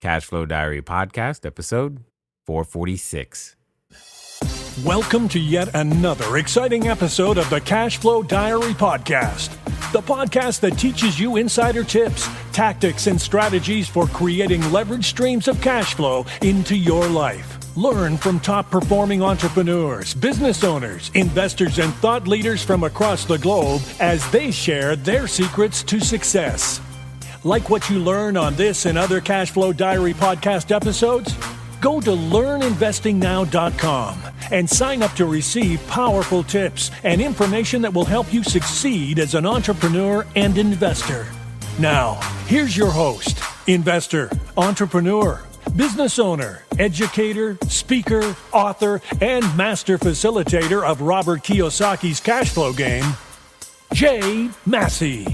Cashflow Diary podcast, episode 446. Welcome to yet another exciting episode of the Cashflow Diary podcast, the podcast that teaches you insider tips, tactics, and strategies for creating leverage streams of cash flow into your life. Learn from top-performing entrepreneurs, business owners, investors, and thought leaders from across the globe as they share their secrets to success. Like what you learn on this and other Cashflow Diary podcast episodes? Go to learninvestingnow.com and sign up to receive powerful tips and information that will help you succeed as an entrepreneur and investor. Now, here's your host, investor, entrepreneur, business owner, educator, speaker, author, and master facilitator of Robert Kiyosaki's cash flow game, Jay Massey.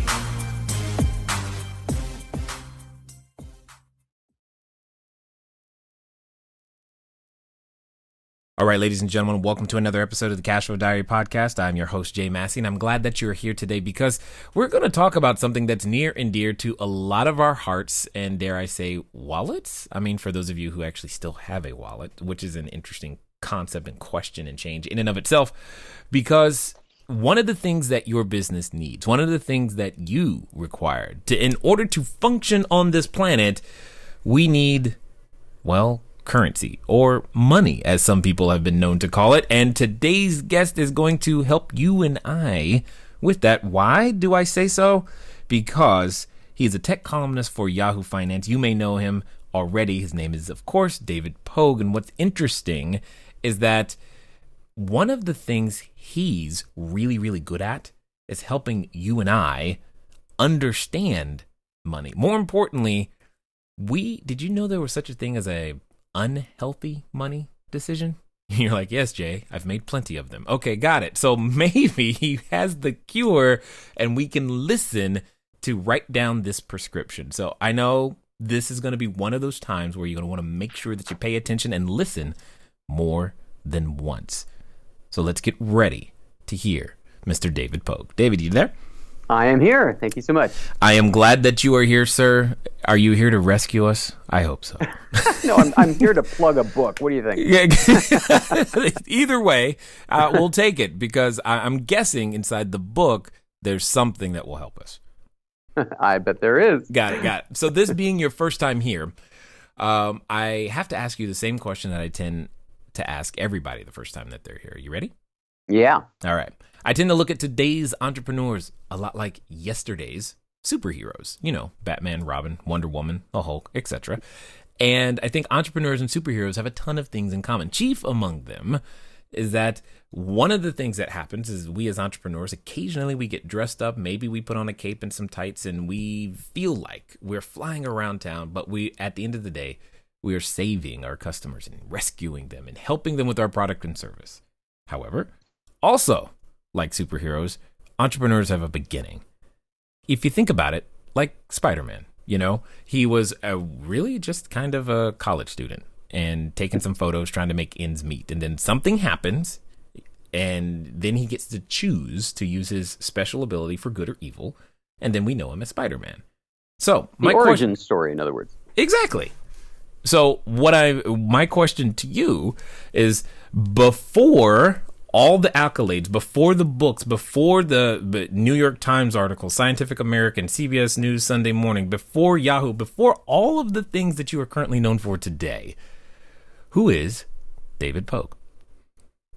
All right, ladies and gentlemen, welcome to another episode of the Cashflow Diary podcast. I'm your host, Jay Massey, and I'm glad that you're here today because we're going to talk about something that's near and dear to a lot of our hearts and, dare I say, wallets? I mean, for those of you who actually still have a wallet, which is an interesting concept and question and change in and of itself, because one of the things that your business needs, one of the things that you require in order to function on this planet, we need, well, currency or money, as some people have been known to call it. And today's guest is going to help you and I with that. Why do I say so? Because he's a tech columnist for Yahoo Finance. You may know him already. His name is, of course, David Pogue. And what's interesting is that one of the things he's really, really good at is helping you and I understand money. More importantly, did you know there was such a thing as a unhealthy money decision? You're like, yes, Jay, I've made plenty of them. Okay, got it. So maybe he has the cure and we can listen to write down this prescription. So I know this is going to be one of those times where you're going to want to make sure that you pay attention and listen more than once. So let's get ready to hear Mr. David Pogue. David, you there? I am here. Thank you so much. I am glad that you are here, sir. Are you here to rescue us? I hope so. No, I'm here to plug a book. What do you think? Yeah. Either way, we'll take it because I'm guessing inside the book there's something that will help us. I bet there is. Got it. So this being your first time here, I have to ask you the same question that I tend to ask everybody the first time that they're here. You ready? Yeah. All right. I tend to look at today's entrepreneurs a lot like yesterday's superheroes. You know, Batman, Robin, Wonder Woman, the Hulk, etc. And I think entrepreneurs and superheroes have a ton of things in common. Chief among them is that one of the things that happens is we as entrepreneurs, occasionally we get dressed up. Maybe we put on a cape and some tights and we feel like we're flying around town. But at the end of the day, we are saving our customers and rescuing them and helping them with our product and service. However, also, like superheroes, entrepreneurs have a beginning. If you think about it, like Spider-Man, he was really just kind of a college student and taking some photos, trying to make ends meet. And then something happens, and then he gets to choose to use his special ability for good or evil. And then we know him as Spider-Man. So my origin story, in other words. Exactly. So my question to you is, before all the accolades, before the books, before the New York Times article, Scientific American, CBS News Sunday Morning, before Yahoo, before all of the things that you are currently known for today, who is David Pogue?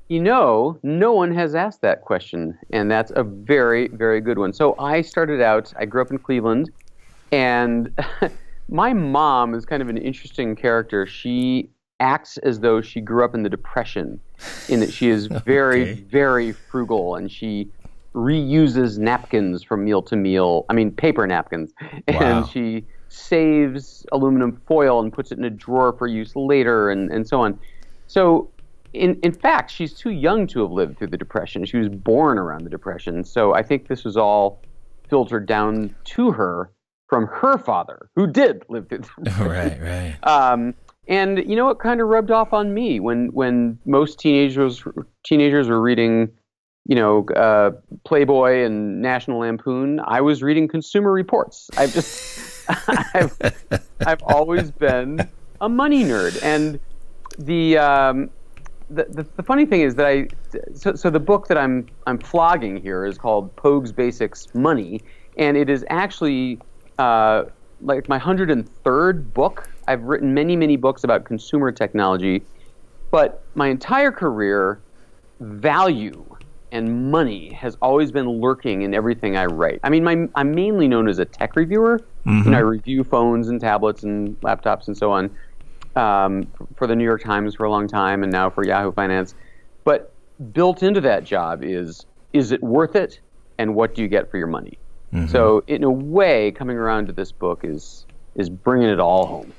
No one has asked that question, and that's a very, very good one. So I grew up in Cleveland, and my mom is kind of an interesting character. She acts as though she grew up in the Depression, in that she is very, very frugal, and she reuses napkins from meal to meal. I mean, paper napkins. Wow. And she saves aluminum foil and puts it in a drawer for use later, and so on. So, in fact, she's too young to have lived through the Depression. She was born around the Depression. So I think this was all filtered down to her from her father, who did live through the Depression. Right. And it kind of rubbed off on me when most teenagers were reading, Playboy and National Lampoon. I was reading Consumer Reports. I've always been a money nerd, and the funny thing is that so the book that I'm flogging here is called Pogue's Basics Money, and it is actually like my 103rd book. I've written many books about consumer technology, but my entire career, value and money has always been lurking in everything I write. I mean, I'm mainly known as a tech reviewer. I review phones and tablets and laptops and so on for the New York Times for a long time, and now for Yahoo Finance. But built into that job is it worth it, and what do you get for your money? So in a way, coming around to this book is bringing it all home.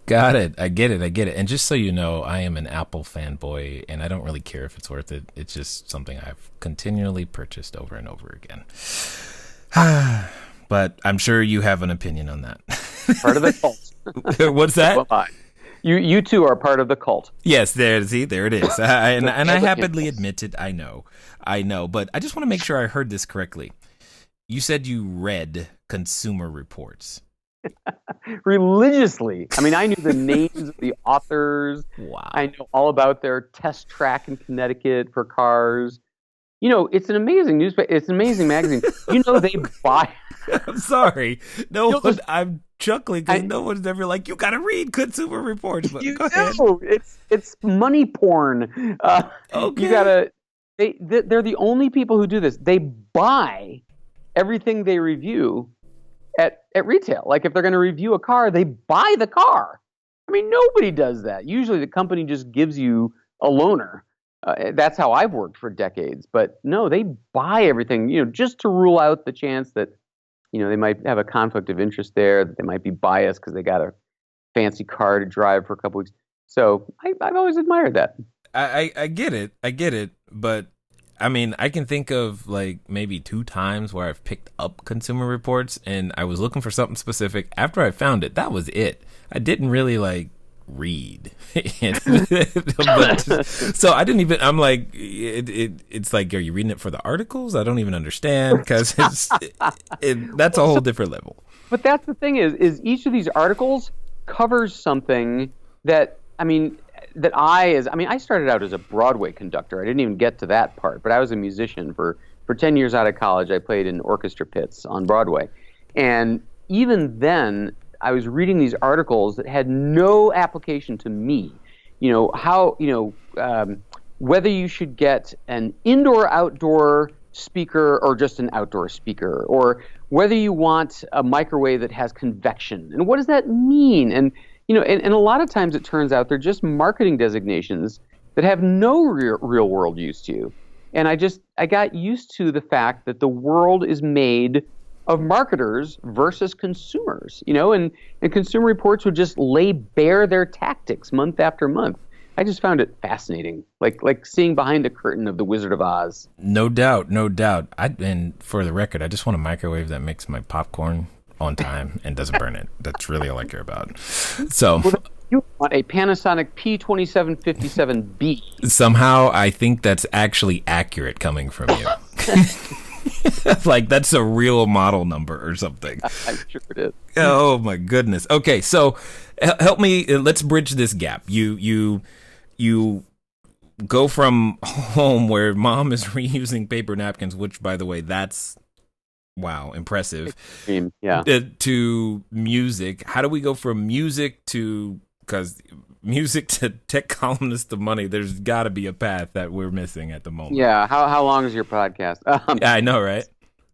Got it. I get it. And just so you know, I am an Apple fanboy, and I don't really care if it's worth it. It's just something I've continually purchased over and over again. But I'm sure you have an opinion on that. Part of the cult. What's that? You two are part of the cult. Yes, there it is. And I happily admit it. I know. But I just want to make sure I heard this correctly. You said you read Consumer Reports. Religiously. I mean, I knew the names of the authors. Wow. I know all about their test track in Connecticut for cars. You know, it's an amazing newspaper. It's an amazing magazine. You know, they buy. I'm sorry. I'm chuckling because no one's ever like, you got to read Consumer Reports. But go ahead. It's money porn. Okay. You gotta. They're the only people who do this. They buy everything they review at retail. Like if they're going to review a car, they buy the car. I mean, nobody does that. Usually the company just gives you a loaner. That's how I've worked for decades. But no, they buy everything, just to rule out the chance that, they might have a conflict of interest there, that they might be biased because they got a fancy car to drive for a couple weeks. So I've always admired that. I get it. But I mean, I can think of like maybe 2 times where I've picked up Consumer Reports and I was looking for something specific. After I found it, that was it. I didn't really read. So I didn't even, I'm like, it's like, are you reading it for the articles? I don't even understand because that's a whole different level. But that's the thing is each of these articles covers something that, I started out as a Broadway conductor. I didn't even get to that part, but I was a musician for 10 years out of college. I played in orchestra pits on Broadway. And even then, I was reading these articles that had no application to me. Whether you should get an indoor-outdoor speaker or just an outdoor speaker, or whether you want a microwave that has convection. And what does that mean? And and a lot of times it turns out they're just marketing designations that have no real world use to you. And I got used to the fact that the world is made of marketers versus consumers, and Consumer Reports would just lay bare their tactics month after month. I just found it fascinating, like seeing behind the curtain of The Wizard of Oz. No doubt. And for the record, I just want a microwave that makes my popcorn on time and doesn't burn it. That's really all I care about. So you want a Panasonic P2757B. Somehow I think that's actually accurate coming from you. Like that's a real model number or something. I'm sure it is. Oh my goodness. Okay, so help me. Let's bridge this gap. You go from home where mom is reusing paper napkins, which, by the way, that's wow, impressive. Yeah. To music. How do we go from music to, because music to tech columnist to money? There's got to be a path that we're missing at the moment. Yeah. How long is your podcast? Yeah, I know, right?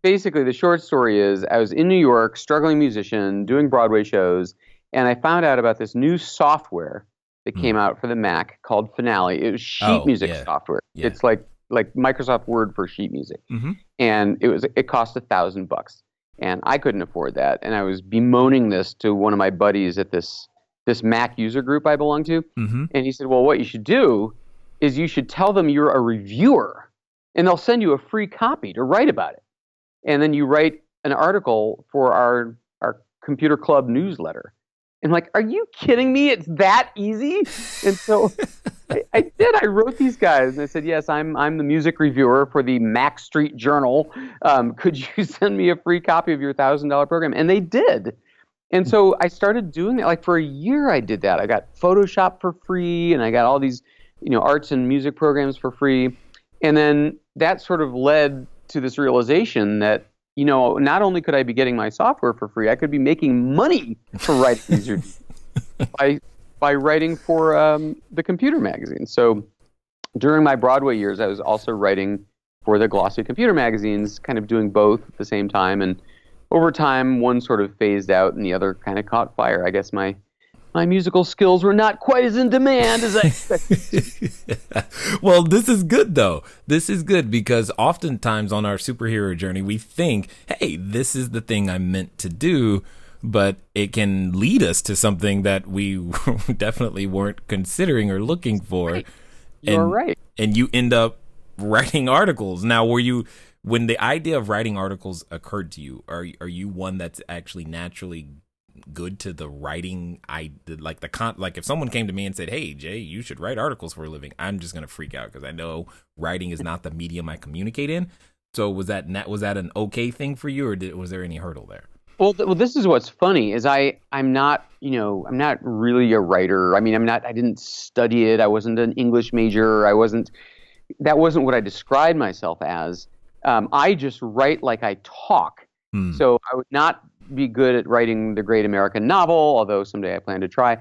Basically, the short story is I was in New York, struggling musician, doing Broadway shows, and I found out about this new software that came out for the Mac called Finale. It was sheet music software. Yeah. It's like Microsoft Word for sheet music. Mm-hmm. And it cost $1,000, and I couldn't afford that. And I was bemoaning this to one of my buddies at this Mac user group I belong to. Mm-hmm. And he said, well, what you should do is you should tell them you're a reviewer, and they'll send you a free copy to write about it. And then you write an article for our computer club newsletter. And I'm like, are you kidding me? It's that easy? And so I did. I wrote these guys, and I said, yes, I'm the music reviewer for the Mac Street Journal. Could you send me a free copy of your $1,000 program? And they did. And so I started doing that. Like for a year, I did that. I got Photoshop for free, and I got all these, arts and music programs for free. And then that sort of led to this realization that, not only could I be getting my software for free, I could be making money for writing these reviews by writing for the computer magazine. So during my Broadway years, I was also writing for the glossy computer magazines, kind of doing both at the same time. And over time, one sort of phased out and the other kind of caught fire. I guess my musical skills were not quite as in demand as I expected. Well, this is good, though. This is good because oftentimes on our superhero journey, we think, hey, this is the thing I'm meant to do, but it can lead us to something that we definitely weren't considering or looking for. Right. You're right. And you end up writing articles. Now, when the idea of writing articles occurred to you, are you one that's actually naturally good to the writing? Like if someone came to me and said, "Hey, Jay, you should write articles for a living," I'm just gonna freak out because I know writing is not the medium I communicate in. So was that an okay thing for you, or was there any hurdle there? Well, this is what's funny is I'm not really a writer. I mean, I didn't study it. I wasn't an English major. That wasn't what I described myself as. I just write like I talk. So I would not be good at writing the great American novel, although someday I plan to try.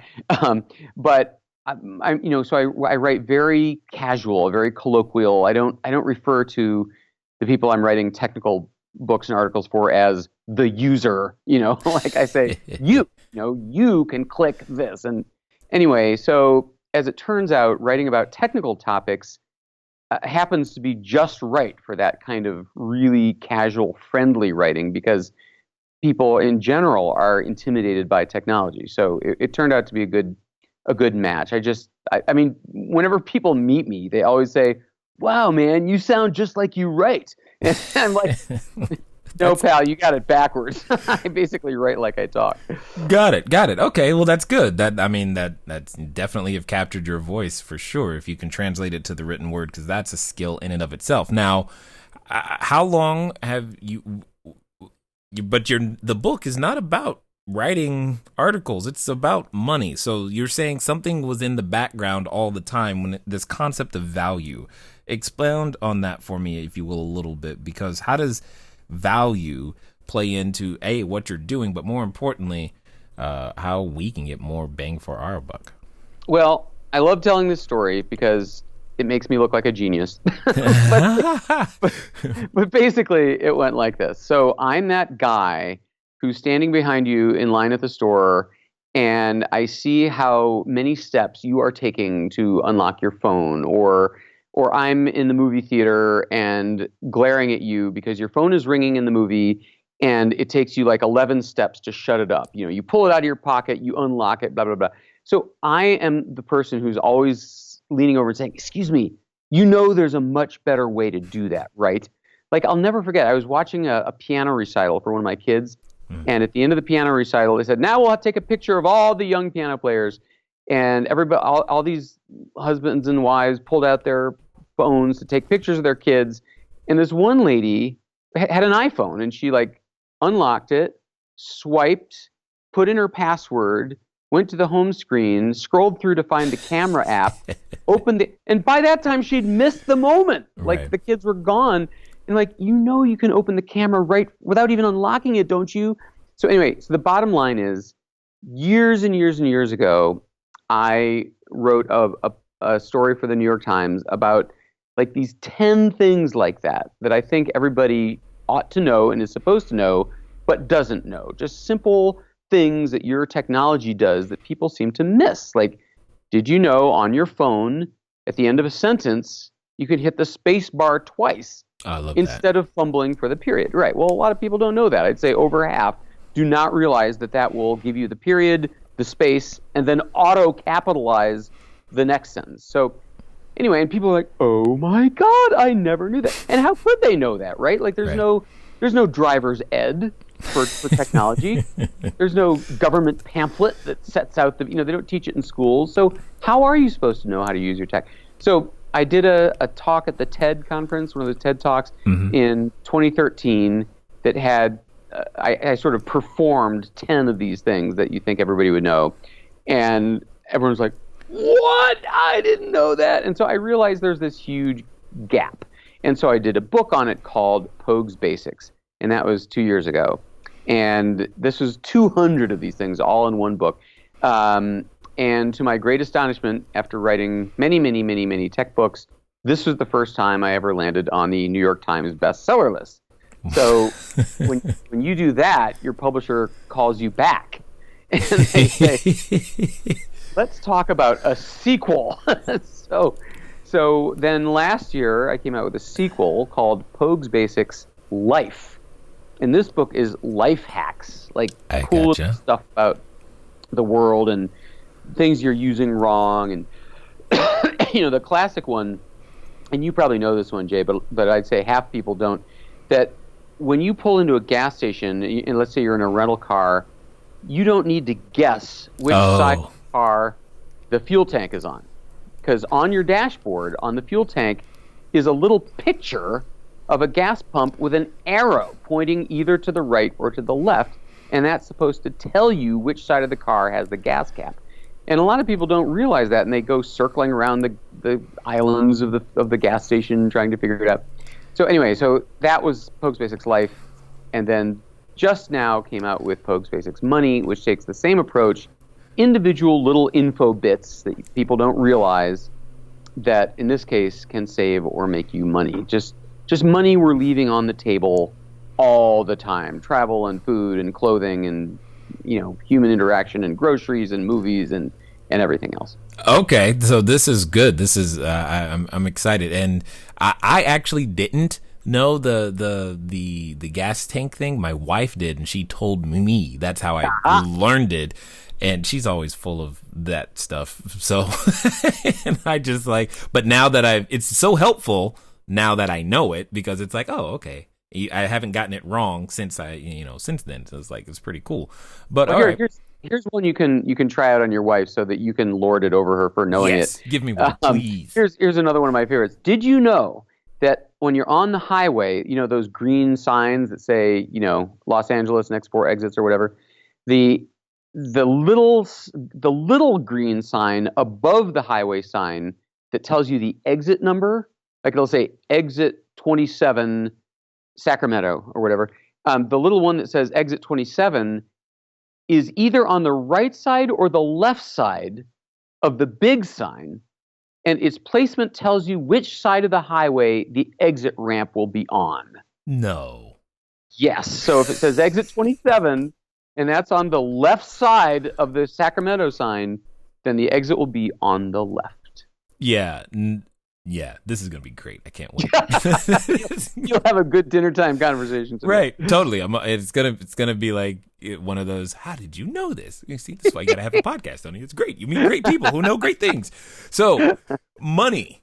But so I write very casual, very colloquial. I don't refer to the people I'm writing technical books and articles for as the user. Like I say, you can click this. And anyway, so as it turns out, writing about technical topics happens to be just right for that kind of really casual, friendly writing because people in general are intimidated by technology. So it turned out to be a good match. I mean, whenever people meet me, they always say, "Wow, man, you sound just like you write." And I'm like, "No, pal, you got it backwards." I basically write like I talk. Got it. Okay, well, that's good. That's definitely have captured your voice for sure if you can translate it to the written word, because that's a skill in and of itself. Now, how long have you? But the book is not about writing articles. It's about money. So you're saying something was in the background all the time when this concept of value. Expound on that for me, if you will, a little bit, because how does value play into what you're doing, but more importantly, how we can get more bang for our buck? Well, I love telling this story because it makes me look like a genius. but basically, it went like this. So I'm that guy who's standing behind you in line at the store, and I see how many steps you are taking to unlock your phone, or I'm in the movie theater and glaring at you because your phone is ringing in the movie, and it takes you like 11 steps to shut it up. You pull it out of your pocket, you unlock it, blah, blah, blah. So I am the person who's always leaning over and saying, "Excuse me, there's a much better way to do that, right?" Like, I'll never forget, I was watching a piano recital for one of my kids, and at the end of the piano recital, they said, "Now we'll have to take a picture of all the young piano players." And everybody, all these husbands and wives pulled out their phones to take pictures of their kids. And this one lady had an iPhone, and she unlocked it, swiped, put in her password, went to the home screen, scrolled through to find the camera app, opened it, and by that time she'd missed the moment. Like, the kids were gone. And you can open the camera right without even unlocking it, don't you? So anyway, the bottom line is, years and years and years ago, I wrote a story for the New York Times about these 10 things like that I think everybody ought to know and is supposed to know, but doesn't know. Just simple things that your technology does that people seem to miss. Like, did you know on your phone, at the end of a sentence, you could hit the space bar twice instead of fumbling for the period? Right. Well, a lot of people don't know that. I'd say over half do not realize that will give you the period, the space, and then auto-capitalize the next sentence. So anyway, and people are like, "Oh my God, I never knew that." And how could they know that, right? Like, there's no driver's ed for technology. There's no government pamphlet that sets out they don't teach it in schools. So how are you supposed to know how to use your tech? So I did a talk at the TED conference, one of the TED Talks in 2013 that had I sort of performed 10 of these things that you think everybody would know. And everyone was like, what? I didn't know that. And so I realized there's this huge gap. And so I did a book on it called Pogue's Basics. And that was 2 years ago. And this was 200 of these things all in one book. And to my great astonishment, after writing many, many, many, many tech books, this was the first time I ever landed on the New York Times bestseller list. So when you do that, your publisher calls you back. And they say, let's talk about a sequel. So then last year, I came out with a sequel called Pogue's Basics Life. And this book is life hacks, like cool stuff about the world and things you're using wrong. And, the classic one, and you probably know this one, Jay, but I'd say half people don't, that when you pull into a gas station, and let's say you're in a rental car, you don't need to guess which side of the car the fuel tank is on. Because on your dashboard, on the fuel tank, is a little picture of a gas pump with an arrow pointing either to the right or to the left, and that's supposed to tell you which side of the car has the gas cap. And a lot of people don't realize that, and they go circling around the islands of the gas station trying to figure it out. So anyway, that was Pogue's Basics Life, and then just now came out with Pogue's Basics Money, which takes the same approach, individual little info bits that people don't realize that in this case can save or make you money. Just money we're leaving on the table all the time. Travel and food and clothing and human interaction and groceries and movies and everything else. Okay, so this is good. This is I'm excited, and I actually didn't know the gas tank thing. My wife did, and she told me. That's how I learned it. And she's always full of that stuff. So, and I just but now that it's so helpful now that I know it, because it's like, oh, okay. I haven't gotten it wrong since since then. So it's pretty cool. But well, here's one you can try out on your wife so that you can lord it over her for knowing it. Give me one, please. Here's another one of my favorites. Did you know that when you're on the highway, those green signs that say, Los Angeles next 4 exits or whatever, the little green sign above the highway sign that tells you the exit number, like it'll say exit 27 Sacramento or whatever, the little one that says exit 27 is either on the right side or the left side of the big sign, and its placement tells you which side of the highway the exit ramp will be on. No. Yes. So if it says exit 27 and that's on the left side of the Sacramento sign, then the exit will be on the left. Yeah. Yeah, this is going to be great. I can't wait. You'll have a good dinner time conversation tonight. Right, totally. It's gonna be like one of those, how did you know this? You see, this is why you got to have a podcast, Tony. It's great. You meet great people who know great things. So money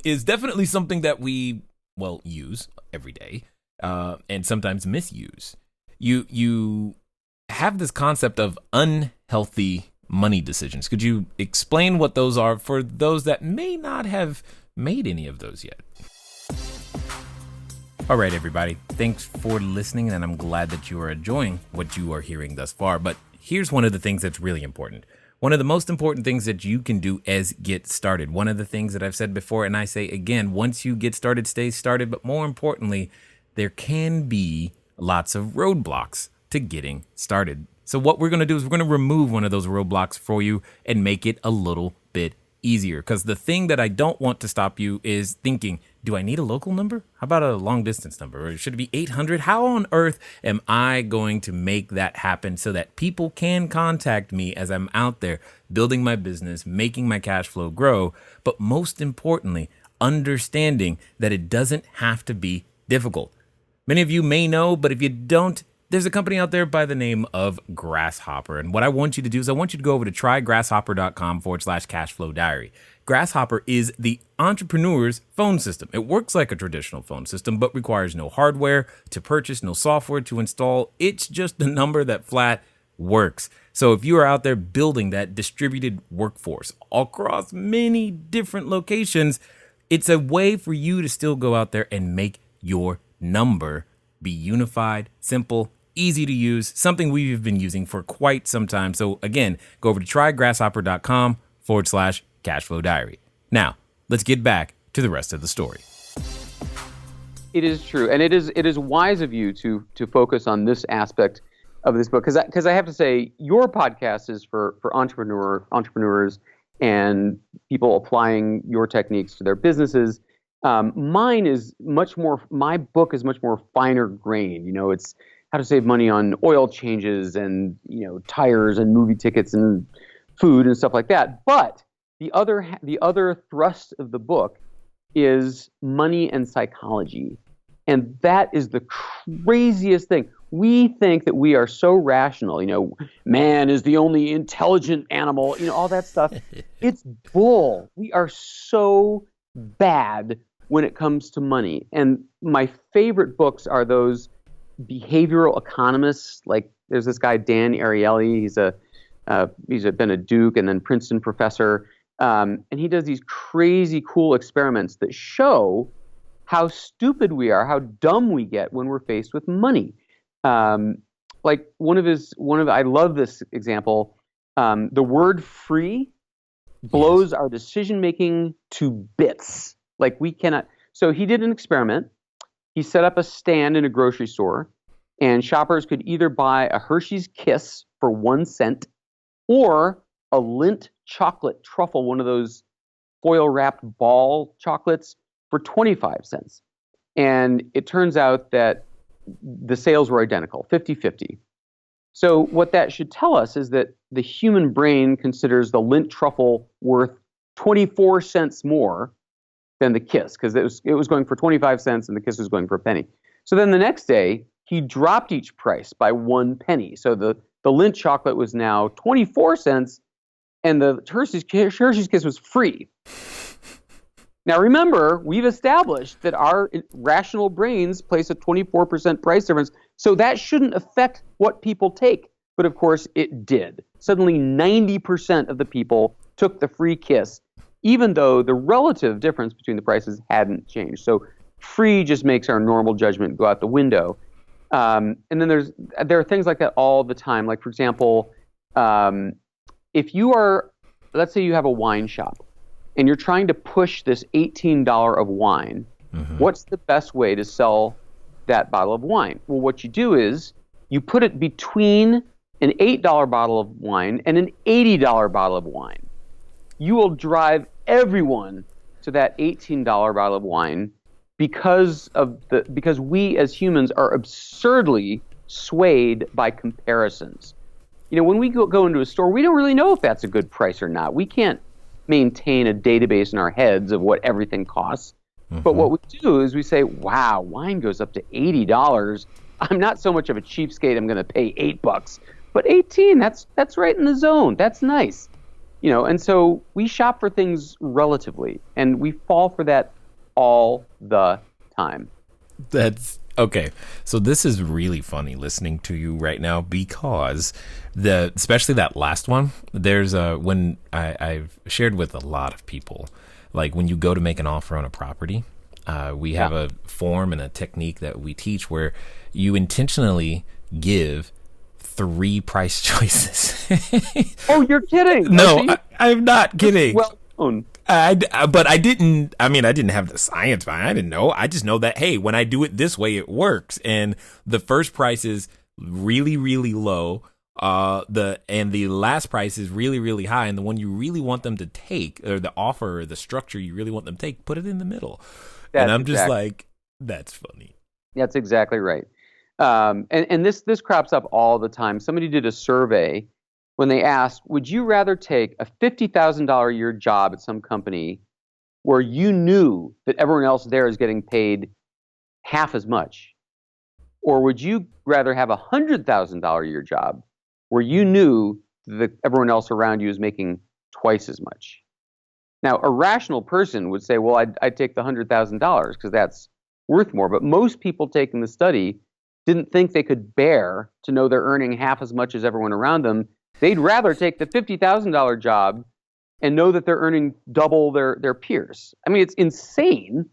is definitely something that we, use every day and sometimes misuse. You have this concept of unhealthy money decisions. Could you explain what those are for those that may not have made any of those yet? All right, everybody. Thanks for listening, and I'm glad that you are enjoying what you are hearing thus far. But here's one of the things that's really important. One of the most important things that you can do is get started. One of the things that I've said before, and I say again, once you get started, stay started. But more importantly, there can be lots of roadblocks to getting started. So what we're going to do is we're going to remove one of those roadblocks for you and make it a little bit easier. Because the thing that I don't want to stop you is thinking, do I need a local number? How about a long distance number? Or should it be 800? How on earth am I going to make that happen so that people can contact me as I'm out there building my business, making my cash flow grow? But most importantly, understanding that it doesn't have to be difficult. Many of you may know, but if you don't, there's a company out there by the name of Grasshopper. And what I want you to do is I want you to go over to trygrasshopper.com/cashflow diary. Grasshopper is the entrepreneur's phone system. It works like a traditional phone system, but requires no hardware to purchase, no software to install. It's just a number that flat works. So if you are out there building that distributed workforce across many different locations, it's a way for you to still go out there and make your number be unified, simple, easy to use, something we've been using for quite some time. So again, go over to trygrasshopper.com/cashflow diary. Now, let's get back to the rest of the story. It is true, and it is wise of you to focus on this aspect of this book, because I have to say, your podcast is for entrepreneurs and people applying your techniques to their businesses. Mine is much more. My book is much more finer grained. It's how to save money on oil changes and tires and movie tickets and food and stuff like that. But the other thrust of the book is money and psychology. And that is the craziest thing. We think that we are so rational, man is the only intelligent animal, all that stuff. It's bull. We are so bad when it comes to money. And my favorite books are those behavioral economists. Like there's this guy, Dan Ariely. He's been a Duke and then Princeton professor. And he does these crazy cool experiments that show how stupid we are, how dumb we get when we're faced with money. Like I love this example. The word free blows our decision-making to bits. Like we cannot. So he did an experiment. He set up a stand in a grocery store, and shoppers could either buy a Hershey's Kiss for 1 cent or a Lindt chocolate truffle, one of those foil-wrapped ball chocolates, for 25 cents. And it turns out that the sales were identical, 50-50. So what that should tell us is that the human brain considers the Lindt truffle worth 24 cents more than the Kiss, because it was going for 25 cents and the Kiss was going for a penny. So then the next day, he dropped each price by 1 penny. So the Lindt chocolate was now 24 cents and the Hershey's Kiss was free. Now remember, we've established that our rational brains place a 24% price difference, so that shouldn't affect what people take. But of course, it did. Suddenly 90% of the people took the free Kiss, even though the relative difference between the prices hadn't changed. So free just makes our normal judgment go out the window. And then there are things like that all the time. Like, for example, if you are, let's say you have a wine shop, and you're trying to push this $18 of wine, what's the best way to sell that bottle of wine? Well, what you do is you put it between an $8 bottle of wine and an $80 bottle of wine. You will drive everyone to that $18 bottle of wine because we as humans are absurdly swayed by comparisons. When we go into a store, we don't really know if that's a good price or not. We can't maintain a database in our heads of what everything costs. But what we do is we say, wow, wine goes up to $80. I'm not so much of a cheapskate, I'm going to pay $8. But 18, that's right in the zone. That's nice. And so we shop for things relatively, and we fall for that all the time. That's okay. So this is really funny listening to you right now, because especially that last one, there's when I've shared with a lot of people, like when you go to make an offer on a property, we have a form and a technique that we teach where you intentionally give 3 price choices. Oh, you're kidding. No, I'm not kidding. Well known. But I didn't have the science behind it. I didn't know. I just know that, hey, when I do it this way, it works. And the first price is really, really low. The last price is really, really high. And the one you really want them to take, or the offer or the structure you really want them to take, put it in the middle. And I'm just like, that's funny. That's exactly right. And this crops up all the time. Somebody did a survey when they asked, would you rather take a $50,000 a year job at some company where you knew that everyone else there is getting paid half as much? Or would you rather have a $100,000 a year job where you knew that everyone else around you is making twice as much? Now, a rational person would say, well, I'd take the $100,000 because that's worth more. But most people taking the study didn't think they could bear to know they're earning half as much as everyone around them. They'd rather take the $50,000 job and know that they're earning double their peers. I mean, it's insane,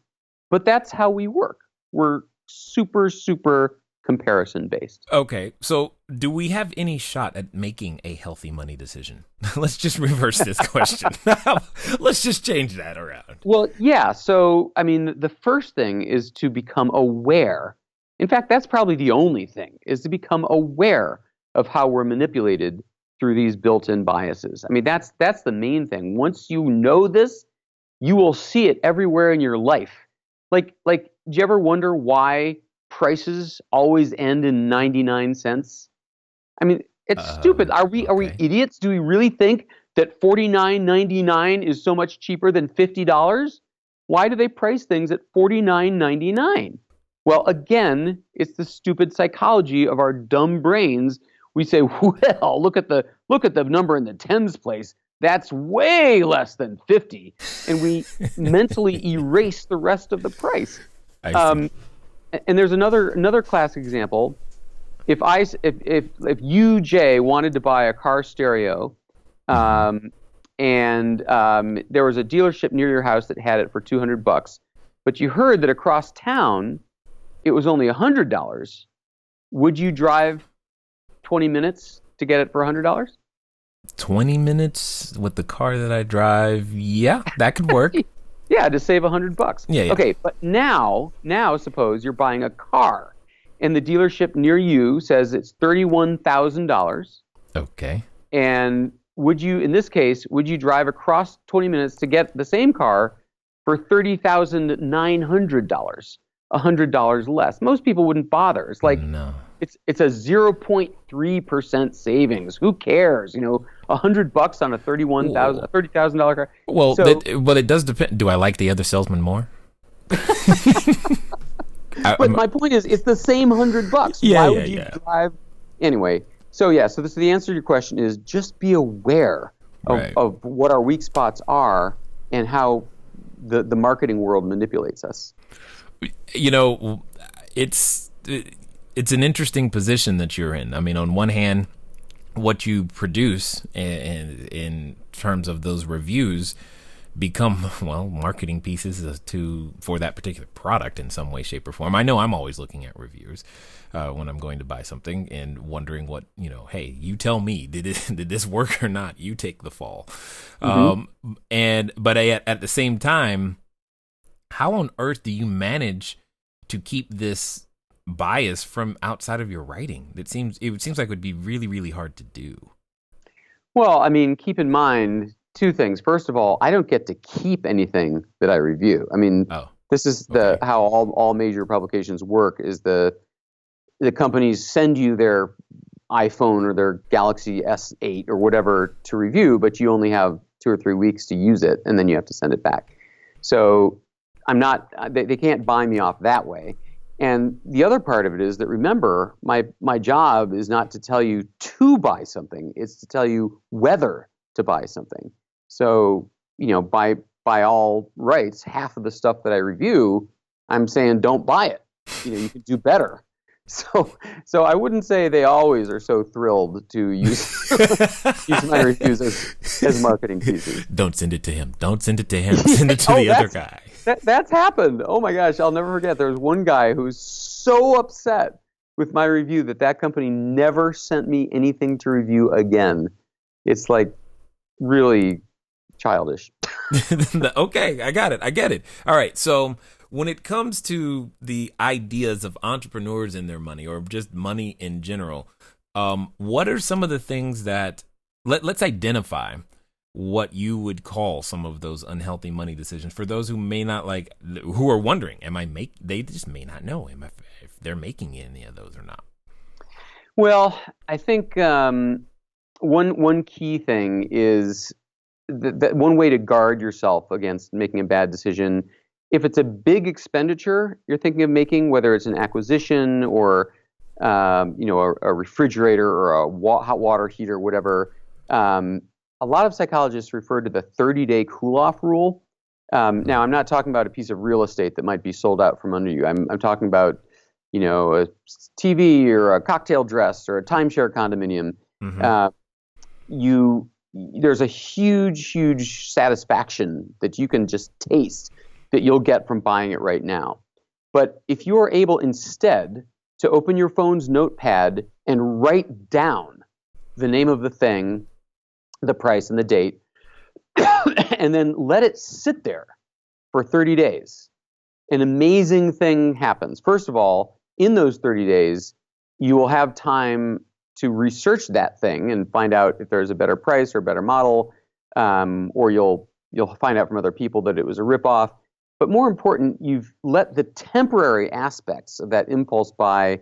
but that's how we work. We're super, super comparison based. Okay, so do we have any shot at making a healthy money decision? Let's just reverse this question. Let's just change that around. Well, yeah. So, I mean, the first thing is to become aware. In fact, that's probably the only thing, is to become aware of how we're manipulated through these built-in biases. I mean, that's the main thing. Once you know this, you will see it everywhere in your life. Like, do you ever wonder why prices always end in 99 cents? I mean, it's stupid. Are we idiots? Do we really think that $49.99 is so much cheaper than $50? Why do they price things at $49.99? Well, again, it's the stupid psychology of our dumb brains. We say, well, look at the number in the tens place. That's way less than 50, and we mentally erase the rest of the price. And there's another classic example. If you, Jay, wanted to buy a car stereo, and there was a dealership near your house that had it for $200, but you heard that across town it was only $100, would you drive 20 minutes to get it for $100? 20 minutes with the car that I drive, yeah, that could work. Yeah, to save $100. Yeah. Okay, but now suppose you're buying a car, and the dealership near you says it's $31,000. Okay. And in this case, would you drive across 20 minutes to get the same car for $30,900? $100 less. Most people wouldn't bother. It's like, no. It's a 0.3% savings. Who cares? $100 on a $30,000 car. Well, it does depend. Do I like the other salesman more? But my point is, it's the same $100. Why would you drive anyway? So the answer to your question is just be aware of what our weak spots are and how the marketing world manipulates us. It's an interesting position that you're in. I mean, on one hand, what you produce in terms of those reviews become, marketing pieces for that particular product in some way, shape, or form. I know I'm always looking at reviews when I'm going to buy something and wondering what, hey, you tell me, did this work or not? You take the fall. Mm-hmm. But at the same time, how on earth do you manage to keep this bias from outside of your writing? It seems like it would be really, really hard to do. Well, I mean, keep in mind two things. First of all, I don't get to keep anything that I review. I mean, this is how all major publications work. Is the companies send you their iPhone or their Galaxy S8 or whatever to review, but you only have 2 or 3 weeks to use it, and then you have to send it back. So they can't buy me off that way. And the other part of it is that, remember, my job is not to tell you to buy something, it's to tell you whether to buy something. So, by all rights, half of the stuff that I review, I'm saying don't buy it. You can do better. So I wouldn't say they always are so thrilled to use my reviews as marketing pieces. Don't send it to him. Don't send it to him. Send it to the other guy. That's happened. Oh my gosh, I'll never forget. There was one guy who was so upset with my review that company never sent me anything to review again. It's like really childish. Okay, I got it. I get it. All right, so when it comes to the ideas of entrepreneurs and their money, or just money in general, what are some of the things that let's identify what you would call some of those unhealthy money decisions for those who may not who are wondering, they just may not know if they're making any of those or not. Well, I think one key thing is that one way to guard yourself against making a bad decision, if it's a big expenditure you're thinking of making, whether it's an acquisition or a refrigerator or a hot water heater, whatever. A lot of psychologists refer to the 30-day cool-off rule. Now, I'm not talking about a piece of real estate that might be sold out from under you. I'm talking about, a TV or a cocktail dress or a timeshare condominium. Mm-hmm. There's a huge satisfaction that you can just taste that you'll get from buying it right now. But if you're able instead to open your phone's notepad and write down the name of the thing, the price, and the date, and then let it sit there for 30 days. An amazing thing happens. First of all, in those 30 days, you will have time to research that thing and find out if there's a better price or a better model, or you'll find out from other people that it was a ripoff. But more important, you've let the temporary aspects of that impulse buy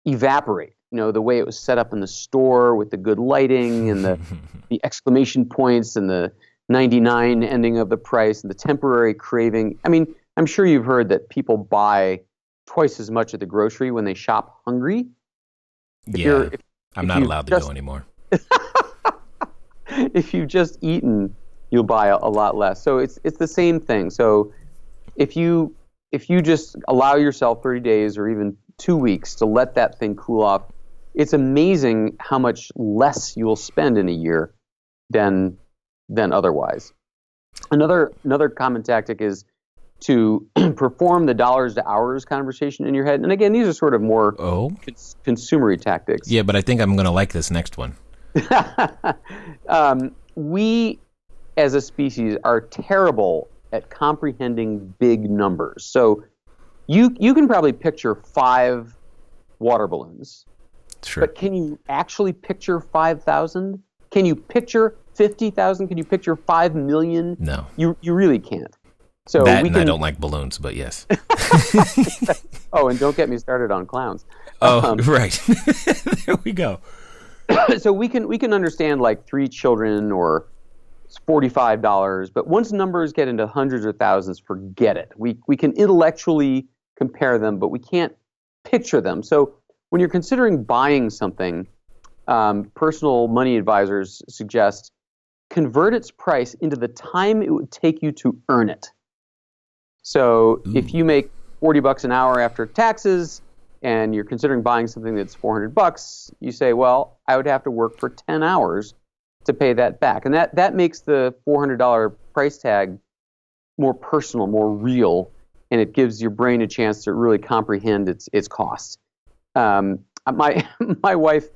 evaporate. The way it was set up in the store with the good lighting and the exclamation points and the 99 ending of the price and the temporary craving. I mean, I'm sure you've heard that people buy twice as much at the grocery when they shop hungry. I'm not allowed to go anymore. If you've just eaten, you'll buy a lot less. So it's the same thing. So if you just allow yourself 30 days or even 2 weeks to let that thing cool off, it's amazing how much less you'll spend in a year than otherwise. Another common tactic is to perform the dollars to hours conversation in your head. And again, these are sort of more consumery tactics. Yeah, but I think I'm going to like this next one. We, as a species, are terrible at comprehending big numbers. So you can probably picture 5 water balloons. Sure. But can you actually picture 5,000? Can you picture 50,000? Can you picture 5 million? No. You really can't. So I don't like balloons, but yes. Oh, and don't get me started on clowns. Right. There we go. So we can understand like 3 children or $45, but once numbers get into hundreds or thousands, forget it. We can intellectually compare them, but we can't picture them. So when you're considering buying something, personal money advisors suggest convert its price into the time it would take you to earn it. So if you make $40 an hour after taxes and you're considering buying something that's $400, you say, well, I would have to work for 10 hours to pay that back. And that makes the $400 price tag more personal, more real, and it gives your brain a chance to really comprehend its costs. My wife,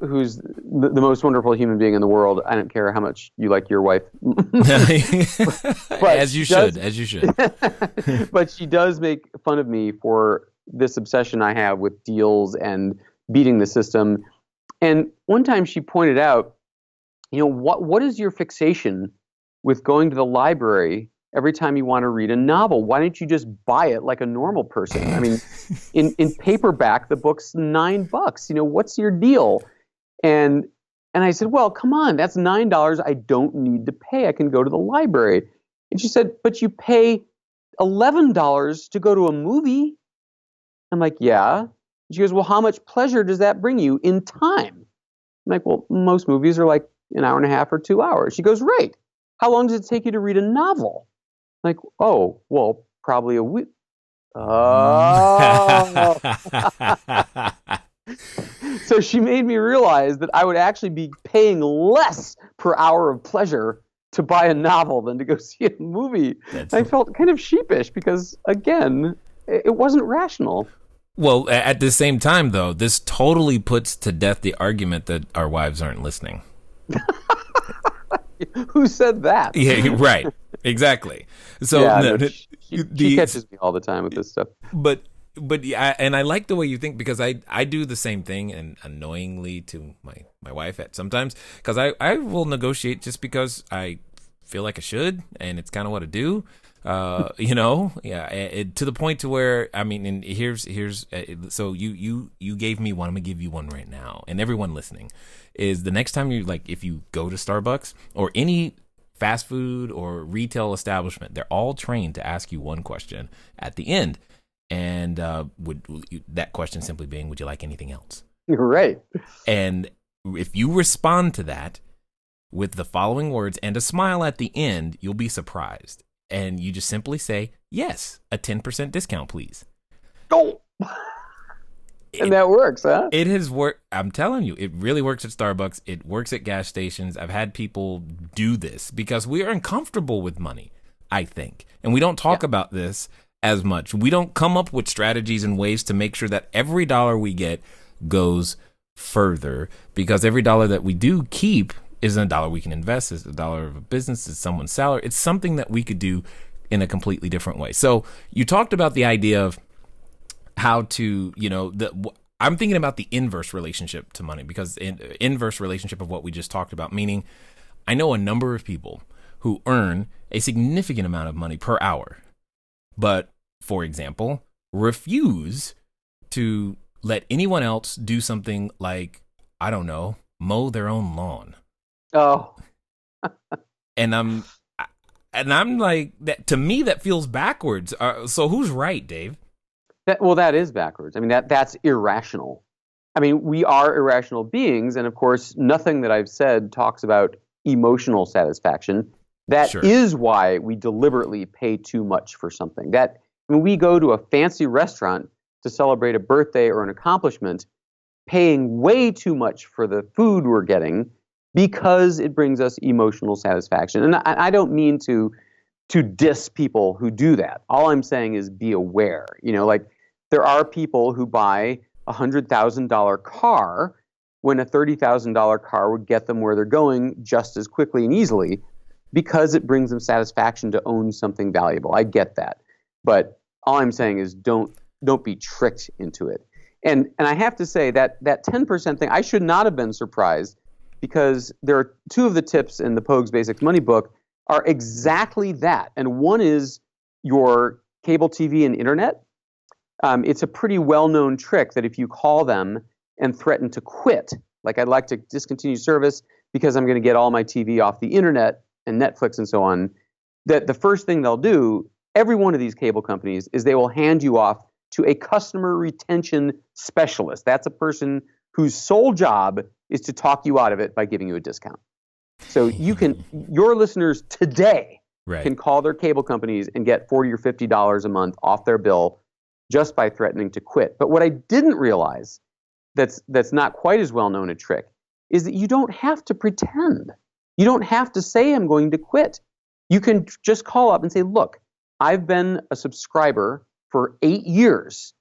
who's the most wonderful human being in the world. I don't care how much you like your wife. As you should. But she does make fun of me for this obsession I have with deals and beating the system. And one time she pointed out, what is your fixation with going to the library every time you want to read a novel? Why don't you just buy it like a normal person? I mean, in paperback, the book's $9. What's your deal? And I said, well, come on, that's $9 I don't need to pay. I can go to the library. And she said, but you pay $11 to go to a movie. I'm like, yeah. She goes, well, how much pleasure does that bring you in time? I'm like, well, most movies are like an hour and a half or 2 hours. She goes, right. How long does it take you to read a novel? I'm like, oh, well, probably a week. Oh. So she made me realize that I would actually be paying less per hour of pleasure to buy a novel than to go see a movie. I felt kind of sheepish because, again, it wasn't rational. Well, at the same time, though, this totally puts to death the argument that our wives aren't listening. Who said that? Yeah, right. Exactly. So yeah, she catches me all the time with this stuff. But yeah, and I like the way you think because I do the same thing, and annoyingly to my wife at sometimes, because I will negotiate just because I feel like I should, and it's kind of what I do. To the point to where, I mean, and here's so you gave me one, I'm gonna give you one right now, and everyone listening is the next time if you go to Starbucks or any fast food or retail establishment, they're all trained to ask you one question at the end, and that question simply being, would you like anything else? Right. And if you respond to that with the following words and a smile at the end, you'll be surprised. And you just simply say, yes, a 10% discount, please. Oh. And that works, huh? It has worked. I'm telling you, it really works at Starbucks. It works at gas stations. I've had people do this because we are uncomfortable with money, I think. And we don't talk about this as much. We don't come up with strategies and ways to make sure that every dollar we get goes further, because every dollar that we do keep isn't a dollar we can invest. It's a dollar of a business. It's someone's salary. It's something that we could do in a completely different way. So you talked about the idea of how to, I'm thinking about the inverse relationship to money, because inverse relationship of what we just talked about, meaning I know a number of people who earn a significant amount of money per hour, but, for example, refuse to let anyone else do something like, I don't know, mow their own lawn. Oh. And I'm like, that, to me, that feels backwards. So who's right, Dave? That is backwards. I mean, that's irrational. I mean, we are irrational beings, and of course, nothing that I've said talks about emotional satisfaction. That Sure. is why we deliberately pay too much for something. That when we go to a fancy restaurant to celebrate a birthday or an accomplishment, paying way too much for the food we're getting because it brings us emotional satisfaction. And I don't mean to diss people who do that. All I'm saying is be aware. Like there are people who buy a $100,000 car when a $30,000 car would get them where they're going just as quickly and easily, because it brings them satisfaction to own something valuable. I get that. But all I'm saying is don't be tricked into it. And I have to say that 10% thing, I should not have been surprised, because there are two of the tips in the Pogue's Basics Money book are exactly that. And one is your cable TV and internet. It's a pretty well-known trick that if you call them and threaten to quit, like I'd like to discontinue service because I'm going to get all my TV off the internet and Netflix and so on, that the first thing they'll do, every one of these cable companies, is they will hand you off to a customer retention specialist. That's a person whose sole job is to talk you out of it by giving you a discount. So your listeners today can call their cable companies and get $40 or $50 a month off their bill just by threatening to quit. But what I didn't realize that's not quite as well known a trick is that you don't have to pretend. You don't have to say I'm going to quit. You can just call up and say, look, I've been a subscriber for 8 years,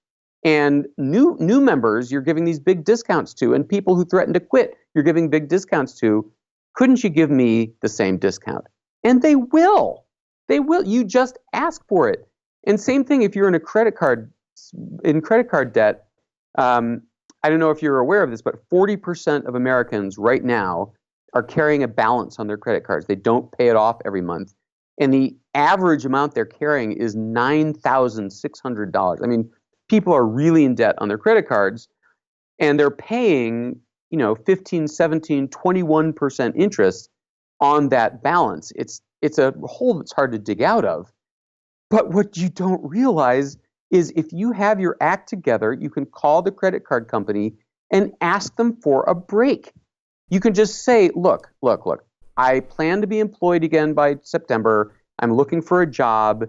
and new members you're giving these big discounts to, and people who threaten to quit you're giving big discounts to. Couldn't you give me the same discount? And they will. They will. You just ask for it. And same thing if you're in credit card debt. I don't know if you're aware of this, but 40% of Americans right now are carrying a balance on their credit cards. They don't pay it off every month. And the average amount they're carrying is $9,600. I mean, people are really in debt on their credit cards, and they're paying, 15, 17, 21% interest on that balance. It's a hole that's hard to dig out of. But what you don't realize is if you have your act together, you can call the credit card company and ask them for a break. You can just say, look, I plan to be employed again by September. I'm looking for a job.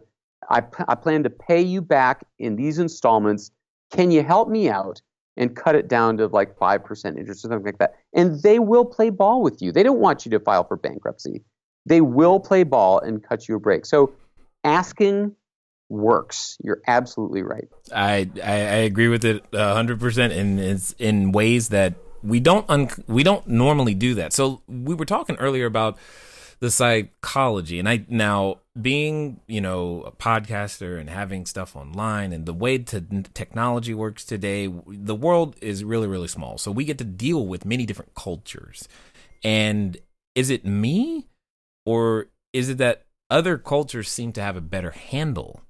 I plan to pay you back in these installments. Can you help me out and cut it down to like 5% interest or something like that? And they will play ball with you. They don't want you to file for bankruptcy. They will play ball and cut you a break. So asking works. You're absolutely right. I agree with it 100%, and it's in ways that we don't normally do that. So we were talking earlier about the psychology, and now being, a podcaster and having stuff online and the way technology works today, the world is really, really small. So we get to deal with many different cultures. And is it me, or is it that other cultures seem to have a better handle,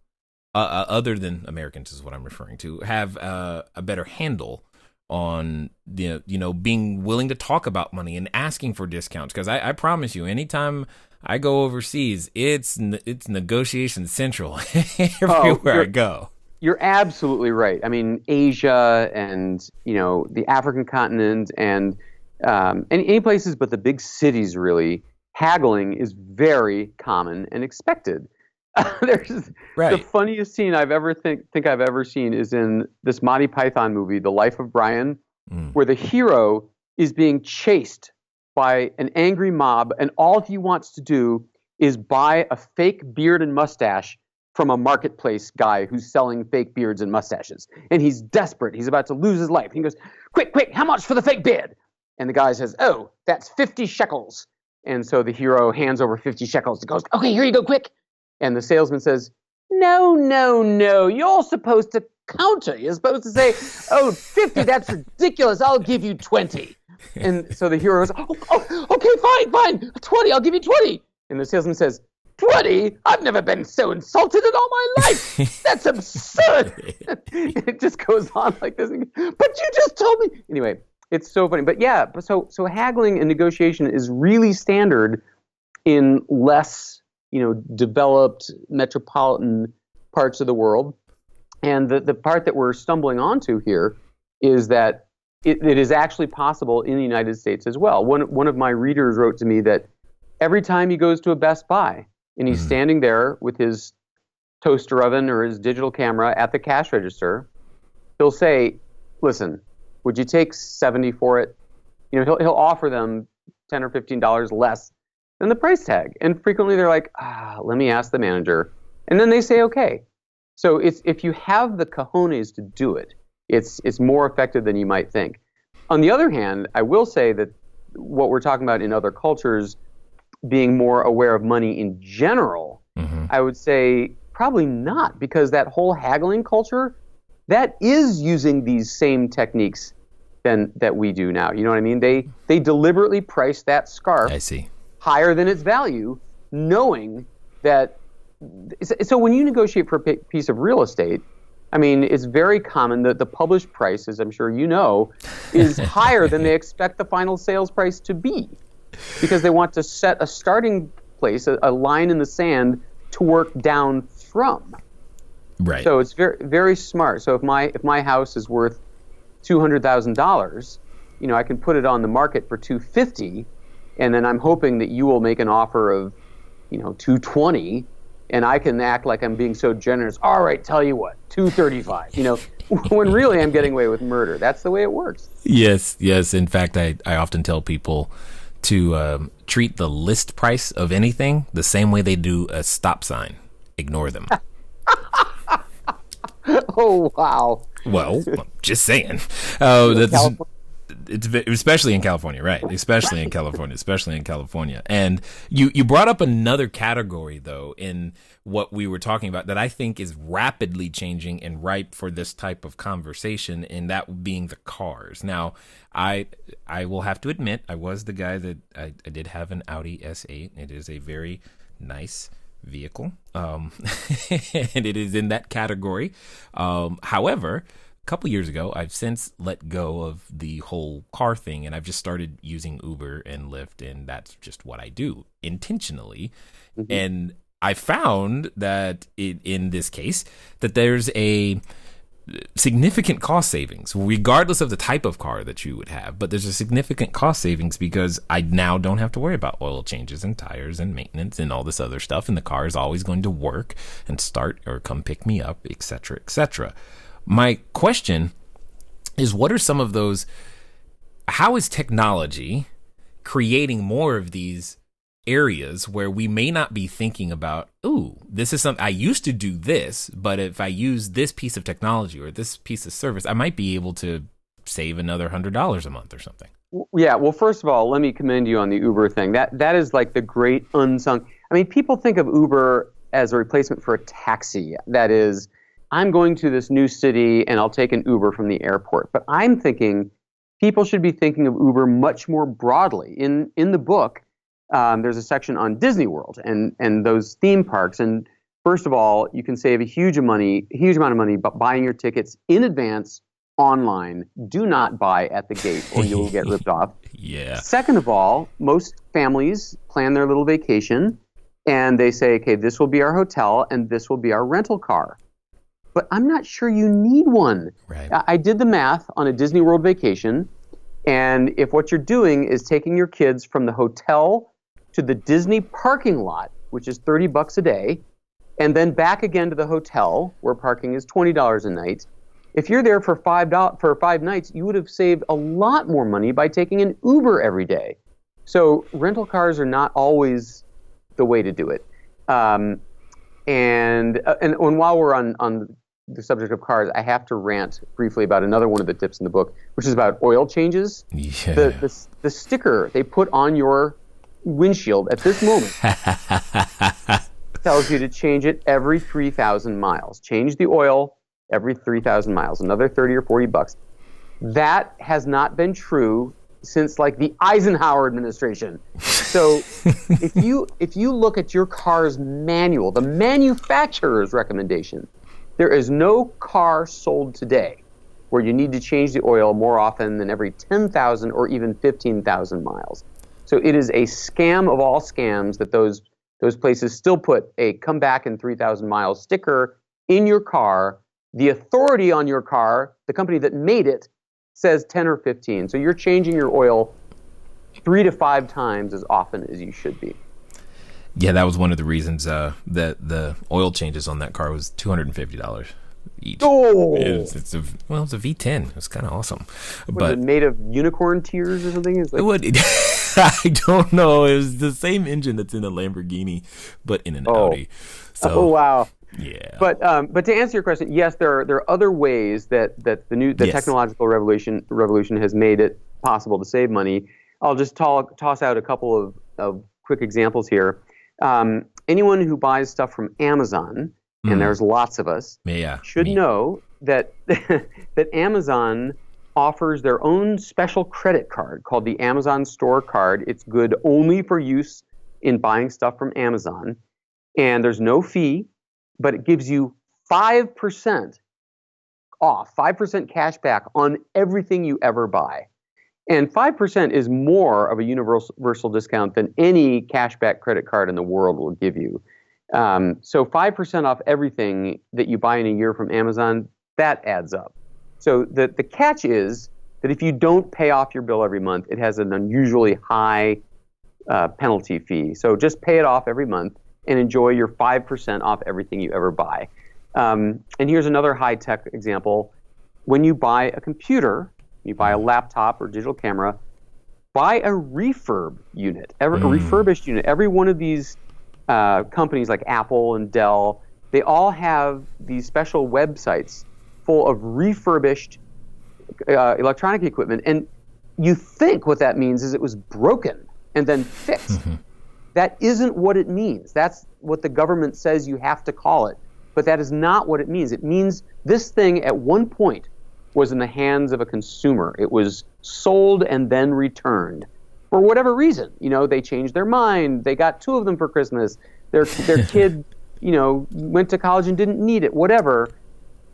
other than Americans is what I'm referring to, have a better handle on being willing to talk about money and asking for discounts? Because I promise you, anytime I go overseas, it's negotiation central everywhere I go. You're absolutely right. I mean, Asia and the African continent and any places but the big cities, really, haggling is very common and expected. There's the funniest scene I've ever think I've ever seen is in this Monty Python movie, The Life of Brian, where the hero is being chased by an angry mob, and all he wants to do is buy a fake beard and mustache from a marketplace guy who's selling fake beards and mustaches. And he's desperate. He's about to lose his life. And he goes, quick, quick, how much for the fake beard? And the guy says, oh, that's 50 shekels. And so the hero hands over 50 shekels. He goes, okay, here you go, quick. And the salesman says, no, no, no, you're supposed to counter. You're supposed to say, oh, 50, that's ridiculous. I'll give you 20. And so the hero goes, okay, fine, 20, I'll give you 20. And the salesman says, 20? I've never been so insulted in all my life. That's absurd. It just goes on like this. But you just told me. Anyway, it's so funny. But yeah, so haggling and negotiation is really standard in less, developed metropolitan parts of the world. And the part that we're stumbling onto here is that it is actually possible in the United States as well. One of my readers wrote to me that every time he goes to a Best Buy and he's standing there with his toaster oven or his digital camera at the cash register, he'll say, listen, would you take $70 for it? He'll offer them $10 or $15 less than the price tag. And frequently they're like, let me ask the manager. And then they say, okay. So if you have the cojones to do it, it's more effective than you might think. On the other hand, I will say that what we're talking about in other cultures, being more aware of money in general, I would say probably not, because that whole haggling culture, that is using these same techniques that we do now. You know what I mean? They deliberately price that scarf higher than its value, knowing that. So when you negotiate for a piece of real estate, I mean, it's very common that the published price, as I'm sure you know, is higher than they expect the final sales price to be, because they want to set a starting place, a line in the sand to work down from. Right. So it's very, very smart. So if my house is worth $200,000, I can put it on the market for $250,000, and then I'm hoping that you will make an offer of, $220,000. And I can act like I'm being so generous. All right, tell you what, $235,000. When really I'm getting away with murder. That's the way it works. Yes. In fact, I often tell people to treat the list price of anything the same way they do a stop sign. Ignore them. Oh, wow. Well, just saying. It's especially in California, right? Especially in California. And you brought up another category, though, in what we were talking about that I think is rapidly changing and ripe for this type of conversation, and that being the cars. Now, I will have to admit, I was the guy that I did have an Audi S8. It is a very nice vehicle, and it is in that category. However, couple years ago, I've since let go of the whole car thing, and I've just started using Uber and Lyft, and that's just what I do intentionally. And I found that in this case that there's a significant cost savings, regardless of the type of car that you would have. But there's a significant cost savings because I now don't have to worry about oil changes and tires and maintenance and all this other stuff, and the car is always going to work and start or come pick me up, etc., etc. My question is, what are some of those, how is technology creating more of these areas where we may not be thinking about, this is something, I used to do this, but if I use this piece of technology or this piece of service, I might be able to save another $100 a month or something. Yeah, well, first of all, let me commend you on the Uber thing. That is like the great unsung. I mean, people think of Uber as a replacement for a taxi. That is, I'm going to this new city and I'll take an Uber from the airport. But I'm thinking people should be thinking of Uber much more broadly. In the book, there's a section on Disney World and those theme parks. And first of all, you can save a huge amount of money by buying your tickets in advance online. Do not buy at the gate or you will get ripped off. Yeah. Second of all, most families plan their little vacation and they say, okay, this will be our hotel and this will be our rental car. But I'm not sure you need one. Right. I did the math on a Disney World vacation, and if what you're doing is taking your kids from the hotel to the Disney parking lot, which is $30 a day, and then back again to the hotel, where parking is $20 a night, if you're there for five nights, you would have saved a lot more money by taking an Uber every day. So rental cars are not always the way to do it. And while we're on the subject of cars, I have to rant briefly about another one of the tips in the book, which is about oil changes. Yeah. The sticker they put on your windshield at this moment tells you to change it every 3,000 miles. Change the oil every 3,000 miles, another 30 or 40 bucks. That has not been true since like the Eisenhower administration. So if you look at your car's manual, the manufacturer's recommendation, there is no car sold today where you need to change the oil more often than every 10,000 or even 15,000 miles. So it is a scam of all scams that those places still put a come back in 3,000 miles sticker in your car. The authority on your car, the company that made it, says 10 or 15. So you're changing your oil 3 to 5 times as often as you should be. Yeah, that was one of the reasons that the oil changes on that car was $250 each. Oh, It's a V10. It's kind of awesome. Was it made of unicorn tears or something? It's like, I don't know. It was the same engine that's in a Lamborghini, but in an Audi. So, oh wow. Yeah. But to answer your question, yes, there are other ways that the technological revolution has made it possible to save money. I'll just toss out a couple of quick examples here. Anyone who buys stuff from Amazon, and there's lots of us, should know that that Amazon offers their own special credit card called the Amazon Store Card. It's good only for use in buying stuff from Amazon, and there's no fee, but it gives you 5% off, 5% cash back on everything you ever buy. And 5% is more of a universal discount than any cashback credit card in the world will give you. So 5% off everything that you buy in a year from Amazon, that adds up. So the catch is that if you don't pay off your bill every month, it has an unusually high penalty fee. So just pay it off every month and enjoy your 5% off everything you ever buy. And here's another high-tech example. When you buy a computer, you buy a laptop or digital camera, buy a refurb unit, a refurbished unit. Every one of these companies like Apple and Dell, they all have these special websites full of refurbished electronic equipment. And you think what that means is it was broken and then fixed. That isn't what it means. That's what the government says you have to call it. But that is not what it means. It means this thing at one point was in the hands of a consumer. It was sold and then returned for whatever reason. You know, they changed their mind. They got 2 of them for Christmas. Their kid, went to college and didn't need it. Whatever.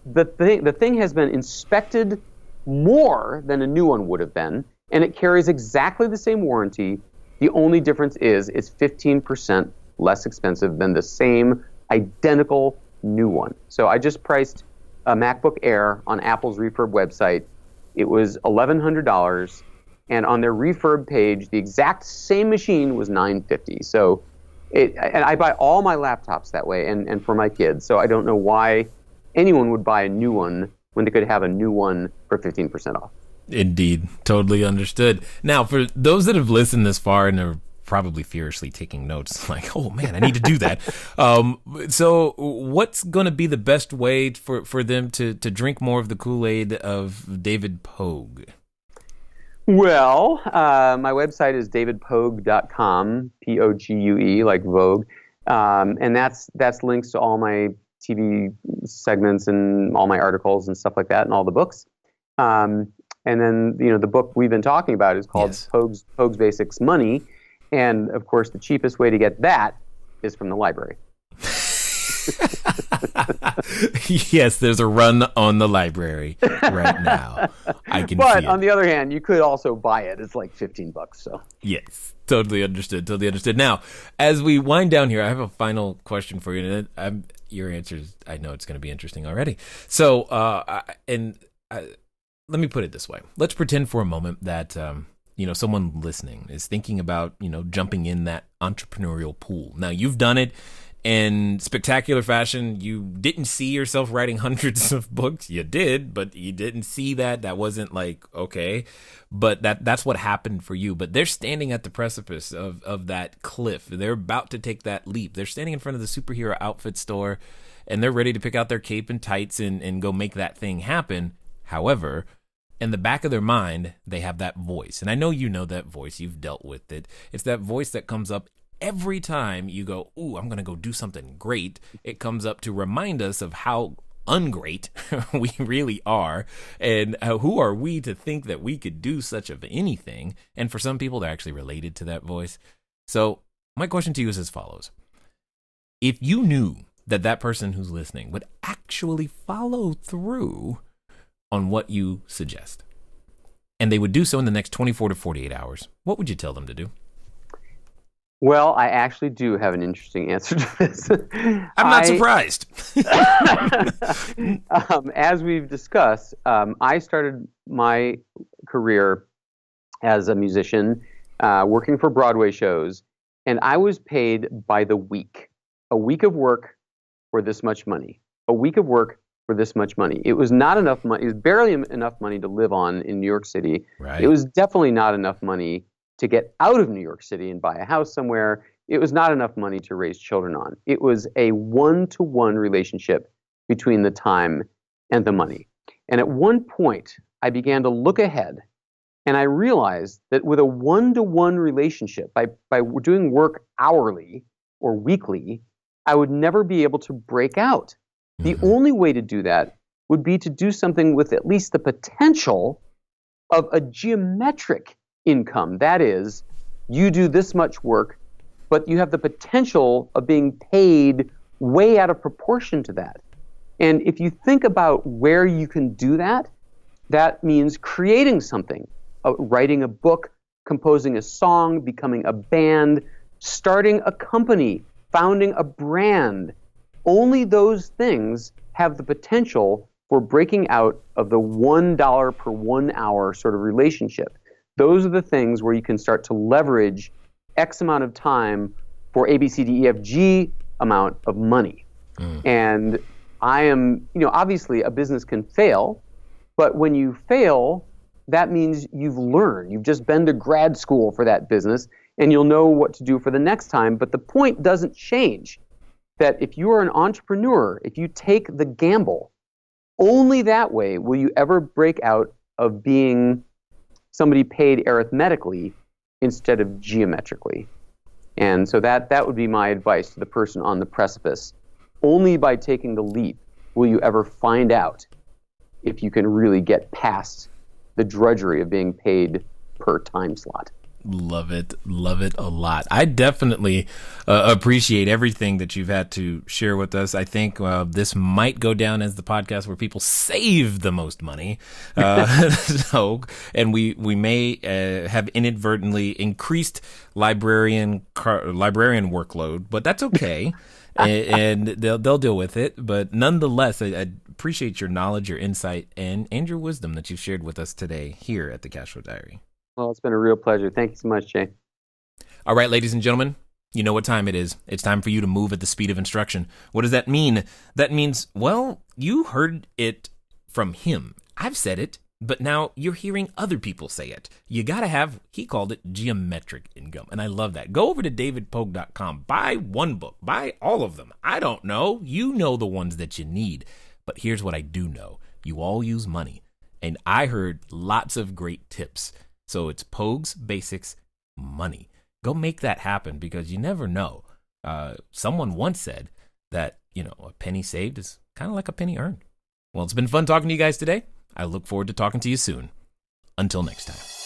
The thing has been inspected more than a new one would have been, and it carries exactly the same warranty. The only difference is it's 15% less expensive than the same identical new one. So I just priced a MacBook Air on Apple's refurb website. It was $1,100, and on their refurb page, the exact same machine was $950. So, and I buy all my laptops that way, and for my kids. So I don't know why anyone would buy a new one when they could have a new one for 15% off. Indeed. Totally understood. Now, for those that have listened this far and are probably furiously taking notes, like, oh man, I need to do that. So what's going to be the best way for them to drink more of the Kool-Aid of David Pogue? Well, my website is davidpogue.com, Pogue, like Vogue. And that's links to all my TV segments and all my articles and stuff like that and all the books. And then, the book we've been talking about is called Pogue's Basics Money. And, of course, the cheapest way to get that is from the library. Yes, there's a run on the library right now. I can see it. But, on the other hand, you could also buy it. It's like $15. So yes, totally understood. Now, as we wind down here, I have a final question for you. And your answers, I know it's going to be interesting already. So, let me put it this way. Let's pretend for a moment that, someone listening is thinking about, jumping in that entrepreneurial pool. Now, you've done it in spectacular fashion. You didn't see yourself writing hundreds of books. You did, but you didn't see that. That wasn't like, okay. But that's what happened for you. But they're standing at the precipice of that cliff. They're about to take that leap. They're standing in front of the superhero outfit store, and they're ready to pick out their cape and tights and go make that thing happen. However, in the back of their mind, they have that voice. And I know you know that voice. You've dealt with it. It's that voice that comes up every time you go, ooh, I'm going to go do something great. It comes up to remind us of how ungreat we really are. And who are we to think that we could do such of anything? And for some people, they're actually related to that voice. So my question to you is as follows. If you knew that person who's listening would actually follow through on what you suggest, and they would do so in the next 24 to 48 hours, what would you tell them to do? Well, I actually do have an interesting answer to this. I'm not surprised. As we've discussed, I started my career as a musician, working for Broadway shows, and I was paid by the week. A week of work for this much money. A week of work for this much money. It was not enough money. It was barely enough money to live on in New York City. Right. It was definitely not enough money to get out of New York City and buy a house somewhere. It was not enough money to raise children on. It was a one-to-one relationship between the time and the money. And at one point, I began to look ahead, and I realized that with a one-to-one relationship, by doing work hourly or weekly, I would never be able to break out. The only way to do that would be to do something with at least the potential of a geometric income. That is, you do this much work, but you have the potential of being paid way out of proportion to that. And if you think about where you can do that, that means creating something, writing a book, composing a song, becoming a band, starting a company, founding a brand. Only those things have the potential for breaking out of the $1 per 1 hour sort of relationship. Those are the things where you can start to leverage X amount of time for A, B, C, D, E, F, G amount of money. And I am, obviously a business can fail, but when you fail, that means you've learned. You've just been to grad school for that business, and you'll know what to do for the next time. But the point doesn't change. That if you are an entrepreneur, if you take the gamble, only that way will you ever break out of being somebody paid arithmetically instead of geometrically. And so that would be my advice to the person on the precipice. Only by taking the leap will you ever find out if you can really get past the drudgery of being paid per time slot. Love it a lot. I definitely appreciate everything that you've had to share with us. I think this might go down as the podcast where people save the most money. And we may have inadvertently increased librarian workload, but that's okay. and they'll deal with it. But nonetheless, I appreciate your knowledge, your insight, and your wisdom that you've shared with us today here at the Cashflow Diary. Well, it's been a real pleasure. Thank you so much, Jay. All right, ladies and gentlemen, you know what time it is. It's time for you to move at the speed of instruction. What does that mean? That means, well, you heard it from him. I've said it, but now you're hearing other people say it. You got to have, he called it geometric income. And I love that. Go over to davidpogue.com. Buy one book. Buy all of them. I don't know. You know the ones that you need. But here's what I do know. You all use money. And I heard lots of great tips. So it's Pogue's Basics Money. Go make that happen because you never know. Someone once said that, a penny saved is kind of like a penny earned. Well, it's been fun talking to you guys today. I look forward to talking to you soon. Until next time.